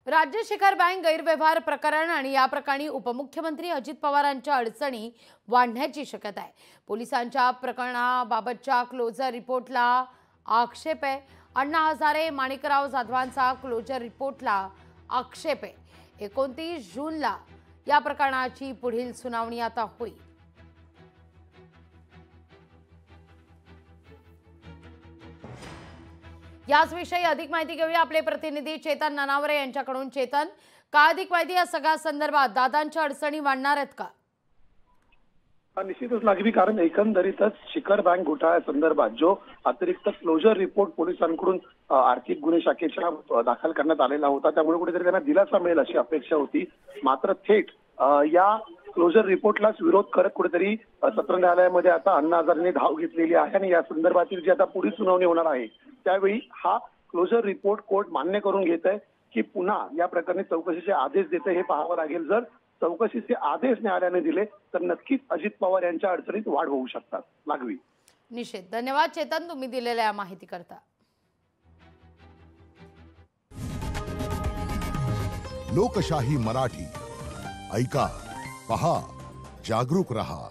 राज्य शिखर बँक गैरव्यवहार प्रकरण आणि या प्रकरणी उपमुख्यमंत्री अजित पवारांच्या अडचणी वाढण्याची शक्यता आहे। पोलिसांच्या प्रकरणाबाबतच्या क्लोजर रिपोर्टला आक्षेप आहे। अण्णा हजारे माणिकराव जाधवांचा क्लोजर रिपोर्टला आक्षेप आहे। 29 जूनला या प्रकरणाची पुढील सुनावणी आता होईल। याच विषयी अधिक माहिती घेऊया आपले प्रतिनिधी चेतन नानावरे यांच्याकडून। चेतन, काय अधिक माहिती या सगळ्या संदर्भात? दादांच्या अडचणी वाढणार आहेत का? निश्चितच लागवी, कारण एकंदरीतच शिखर बँक घोटाळ्या संदर्भात जो अतिरिक्त क्लोजर रिपोर्ट पोलिसांकडून आर्थिक गुन्हे शाखेच्या दाखल करण्यात आलेला होता, त्यामुळे कुठेतरी त्यांना दिलासा मिळेल अशी अपेक्षा होती। मात्र थेट या क्लोजर रिपोर्टलाच विरोध करत कुठेतरी सत्र न्यायालयामध्ये आता अण्णा हजारेंनी धाव घेतलेली आहे आणि या संदर्भातील जी आता पुढील सुनावणी होणार आहे त्यावेळी हा क्लोजर रिपोर्ट कोर्ट मान्य करून घेत आहे की पुन्हा या प्रकरणी चौकशीचे आदेश देते हे पाहावं लागेल। जर चौकशीचे आदेश न्यायालयाने दिले तर नक्कीच अजित पवार यांच्या अडचणीत वाढ होऊ शकतात। लागवी, निश्चित धन्यवाद चेतन, तुम्ही दिलेल्या माहिती करता। लोकशाही मराठी ऐका, पहा, जागरूक रहा।